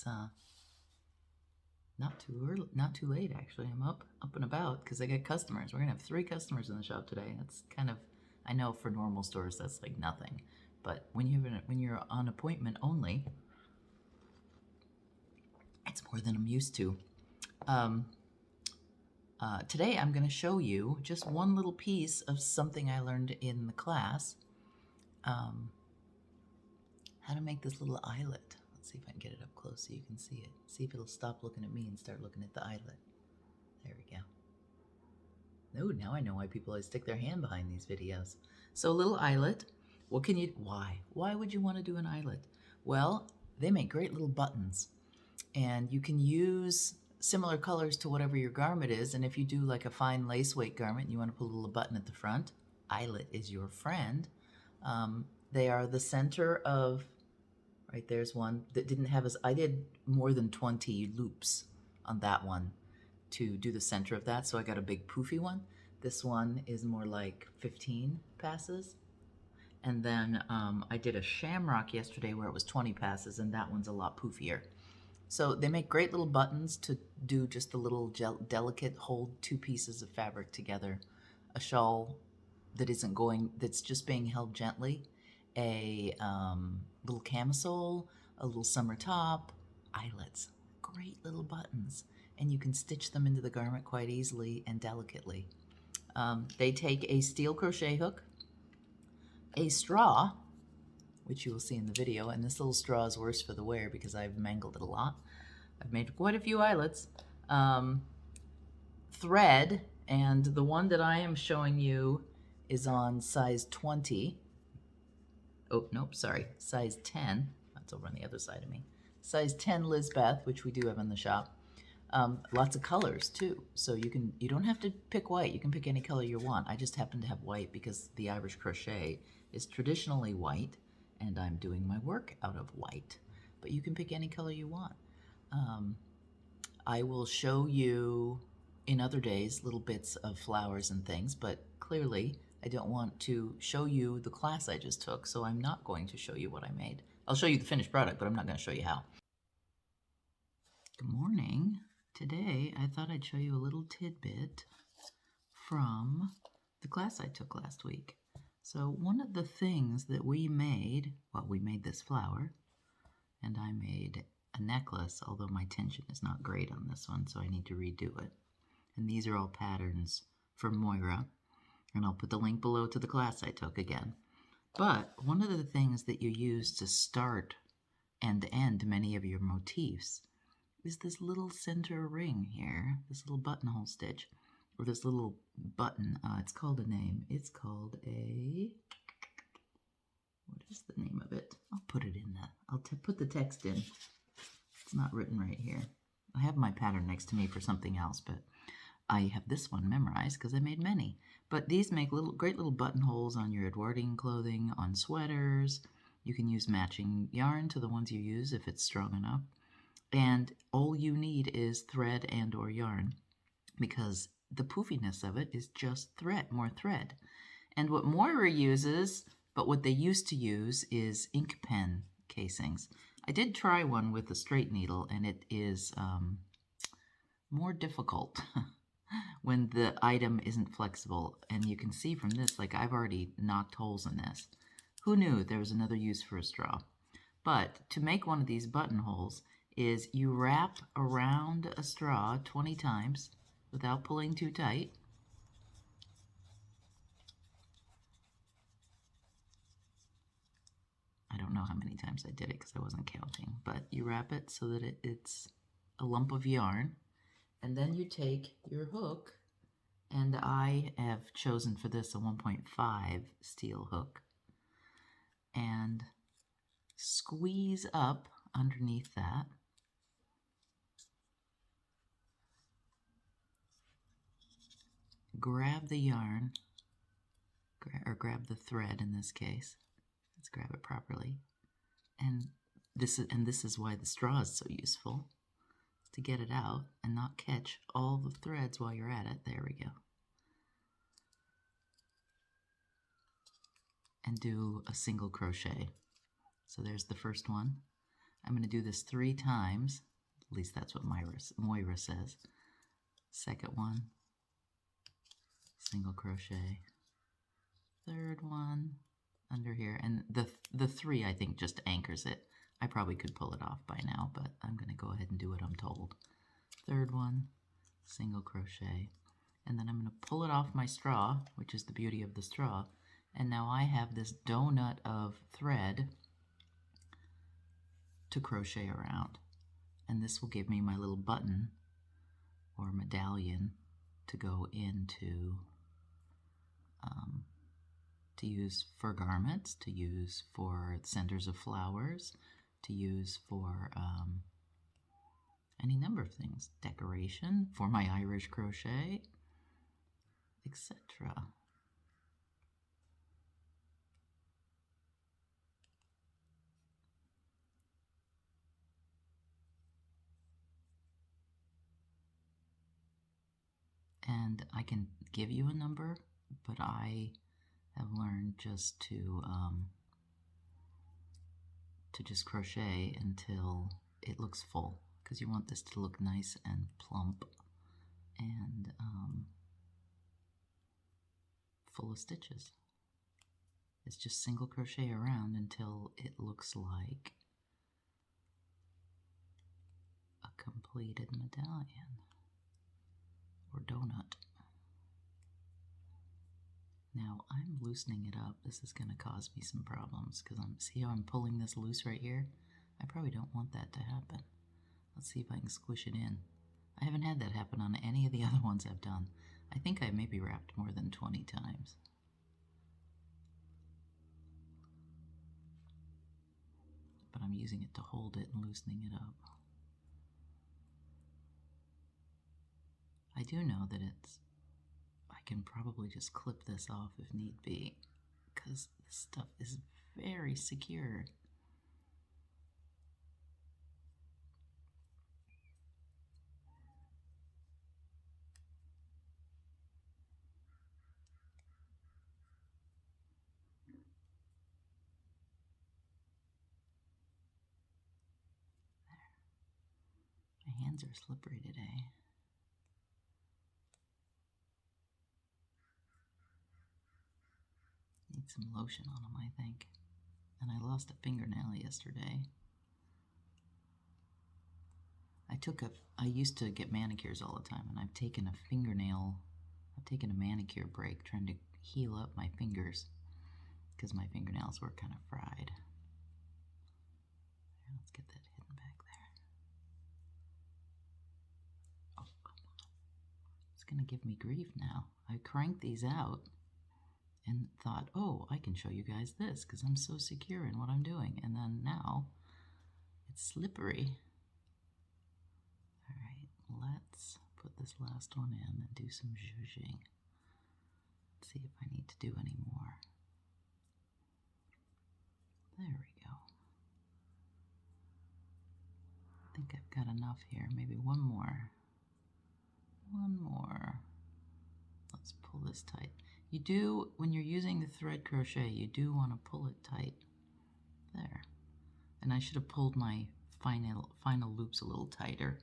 It's not too early, not too late actually. I'm up and about because I get customers. We're gonna have 3 customers in the shop today. That's kind of, I know for normal stores that's like nothing, but when you're on appointment only, it's more than I'm used to. Today I'm going to show you just one little piece of something I learned in the class. How to make this little eyelet. Let's see if I can get it up close so you can see it. See if it'll stop looking at me and start looking at the eyelet. There we go. Oh, now I know why people always stick their hand behind these videos. So a little eyelet. What can you, why? Why would you want to do an eyelet? Well, they make great little buttons. And you can use similar colors to whatever your garment is. And if you do like a fine lace weight garment and you want to put a little button at the front, eyelet is your friend. They are the center of, right there's one that didn't have as, I did more than 20 loops on that one to do the center of that. So I got a big poofy one. This one is more like 15 passes. And then I did a shamrock yesterday where it was 20 passes, and that one's a lot poofier. So they make great little buttons to do just a little delicate hold 2 pieces of fabric together. A shawl that isn't going, that's just being held gently. A little camisole, a little summer top, eyelets, great little buttons. And you can stitch them into the garment quite easily and delicately. They take a steel crochet hook, a straw, which you will see in the video, and this little straw is worse for the wear because I've mangled it a lot. I've made quite a few eyelets. Thread, and the one that I am showing you is on size 20. Oh, nope, sorry, size 10. That's over on the other side of me. Size 10 Lizbether, which we do have in the shop. Lots of colors too, so you don't have to pick white. You can pick any color you want. I just happen to have white because the Irish Crochet is traditionally white, and I'm doing my work out of white. But you can pick any color you want. I will show you in other days little bits of flowers and things, but clearly I don't want to show you the class I just took, so I'm not going to show you what I made. I'll show you the finished product, but I'm not going to show you how. Good morning. Today I thought I'd show you a little tidbit from the class I took last week. So one of the things that we made, well, we made this flower, and I made a necklace, although my tension is not great on this one, so I need to redo it. And these are all patterns from Maire, and I'll put the link below to the class I took again. But one of the things that you use to start and end many of your motifs is this little center ring here, this little buttonhole stitch, or this little button. It's called a name. It's called a, what is the name of it? I'll put it in I'll put the text in. It's not written right here. I have my pattern next to me for something else, but I have this one memorized because I made many. But these make great little buttonholes on your Edwardian clothing, on sweaters. You can use matching yarn to the ones you use if it's strong enough. And all you need is thread and or yarn, because the poofiness of it is just thread, more thread. And what Maire uses, but what they used to use, is ink pen casings. I did try one with a straight needle, and it is more difficult when the item isn't flexible. And you can see from this, like I've already knocked holes in this. Who knew there was another use for a straw? But to make one of these buttonholes is you wrap around a straw 20 times without pulling too tight. I don't know how many times I did it because I wasn't counting, but you wrap it so that it's a lump of yarn, and then you take your hook, and I have chosen for this a 1.5 steel hook, and squeeze up underneath that. Grab the yarn, or grab the thread in this case. Let's grab it properly. And this is why the straw is so useful, to get it out and not catch all the threads while you're at it. There we go. And do a single crochet. So there's the first one. I'm going to do this 3 times. At least that's what Moire says. Second one, single crochet. Third one under here. And the 3, I think, just anchors it. I probably could pull it off by now, but I'm going to go ahead and do what I'm told. Third one, single crochet. And then I'm going to pull it off my straw, which is the beauty of the straw. And now I have this donut of thread to crochet around. And this will give me my little button or medallion to go into, to use for garments, to use for centers of flowers, to use for any number of things. Decoration, for my Irish crochet, etc. And I can give you a number, but I have learned just to just crochet until it looks full, because you want this to look nice and plump and full of stitches. It's just single crochet around until it looks like a completed medallion or donut. Now I'm loosening it up. This is going to cause me some problems because see how I'm pulling this loose right here? I probably don't want that to happen. Let's see if I can squish it in. I haven't had that happen on any of the other ones I've done. I think I maybe wrapped more than 20 times. But I'm using it to hold it and loosening it up. I do know that I can probably just clip this off if need be, because this stuff is very secure. There. My hands are slippery today. Need some lotion on them, I think. And I lost a fingernail yesterday. I used to get manicures all the time, and I've taken a manicure break trying to heal up my fingers because my fingernails were kind of fried. Let's get that hidden back there. Oh, come on. It's gonna give me grief now. I cranked these out and thought, oh, I can show you guys this because I'm so secure in what I'm doing. And then now it's slippery. All right, let's put this last one in and do some zhuzhing. See if I need to do any more. There we go. I think I've got enough here. Maybe one more. One more. Let's pull this tight. You do, when you're using the thread crochet, you do want to pull it tight. There. And I should have pulled my final loops a little tighter.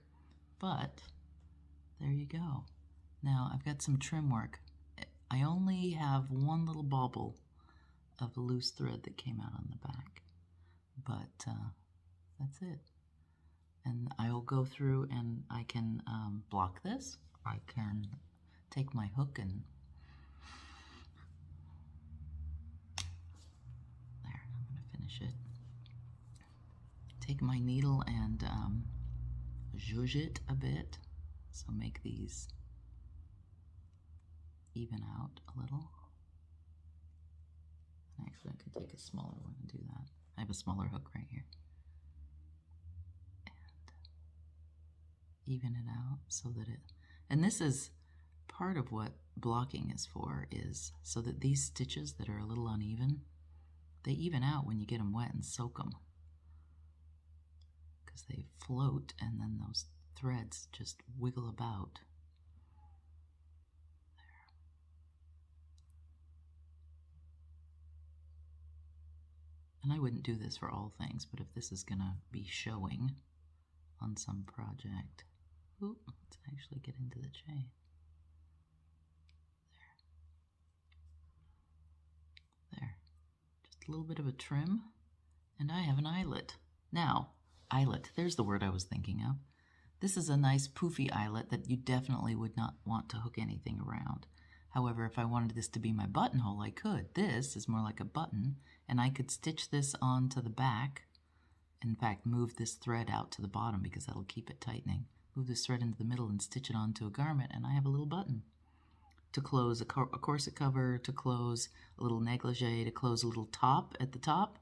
But there you go. Now I've got some trim work. I only have one little bauble of loose thread that came out on the back. But that's it. And I will go through and I can block this. I can take my hook and there, I'm going to finish it. Take my needle and zhuzh it a bit. So make these even out a little. Actually, I could take a smaller one and do that. I have a smaller hook right here. And even it out so that and this is part of what blocking is for, is so that these stitches that are a little uneven, they even out when you get them wet and soak them. Because they float and then those threads just wiggle about. There. And I wouldn't do this for all things, but if this is gonna be showing on some project, ooh, let's actually get into the chain. There. Just a little bit of a trim, and I have an eyelet. Now, eyelet, there's the word I was thinking of. This is a nice poofy eyelet that you definitely would not want to hook anything around. However, if I wanted this to be my buttonhole, I could. This is more like a button, and I could stitch this onto the back. In fact, move this thread out to the bottom because that'll keep it tightening. Move this thread into the middle and stitch it onto a garment, and I have a little button. To close a corset cover, to close a little negligee, to close a little top at the top.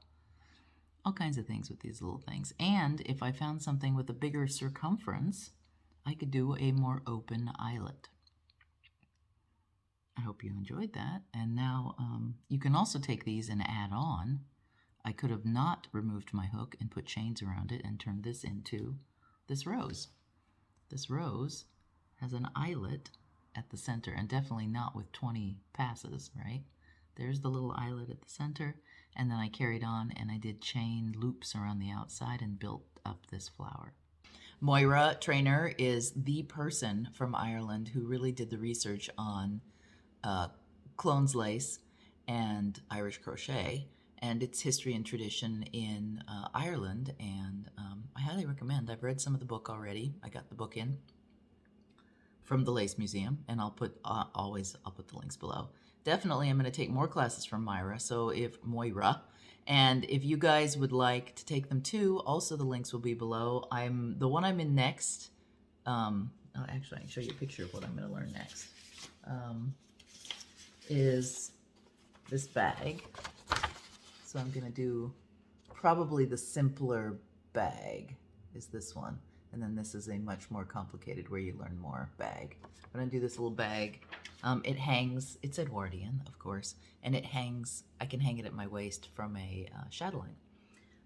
All kinds of things with these little things. And if I found something with a bigger circumference, I could do a more open eyelet. I hope you enjoyed that. And now you can also take these and add on. I could have not removed my hook and put chains around it and turned this into this rose. This rose has an eyelet at the center, and definitely not with 20 passes, right? There's the little eyelet at the center, and then I carried on and I did chain loops around the outside and built up this flower. Maire Treanor is the person from Ireland who really did the research on clones lace and Irish crochet and its history and tradition in Ireland, and I highly recommend. I've read some of the book already. I got the book in from the Lace Museum, and I'll put the links below. Definitely, I'm going to take more classes from Maire. So and if you guys would like to take them too, also the links will be below. The one I'm in next. Actually, I can show you a picture of what I'm going to learn next. Is this bag. So I'm going to do probably the simpler bag is this one. And then this is a much more complicated where you learn more bag. I'm going to do this little bag. It hangs, it's Edwardian, of course, and it hangs, I can hang it at my waist from a chatelaine.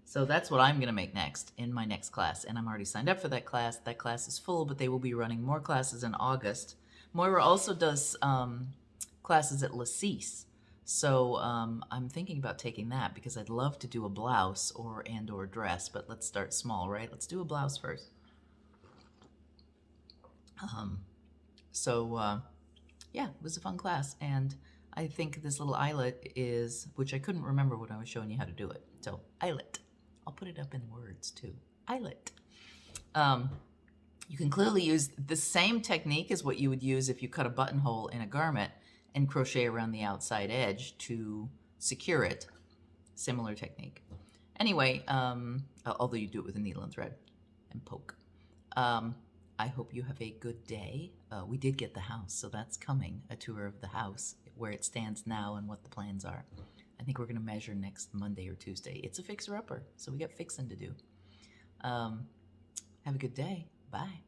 So that's what I'm going to make next in my next class. And I'm already signed up for that class. That class is full, but they will be running more classes in August. Maire also does classes at Lacis. So I'm thinking about taking that because I'd love to do a blouse or dress, but let's start small, right? Let's do a blouse first. Yeah, it was a fun class, and I think this little eyelet is, which I couldn't remember when I was showing you how to do it. So eyelet, I'll put it up in words too. Eyelet. You can clearly use the same technique as what you would use if you cut a buttonhole in a garment and crochet around the outside edge to secure it. Similar technique. Anyway, although you do it with a needle and thread and poke. I hope you have a good day. We did get the house, so that's coming, a tour of the house, where it stands now and what the plans are. I think we're going to measure next Monday or Tuesday. It's a fixer-upper, so we got fixing to do. Have a good day. Bye.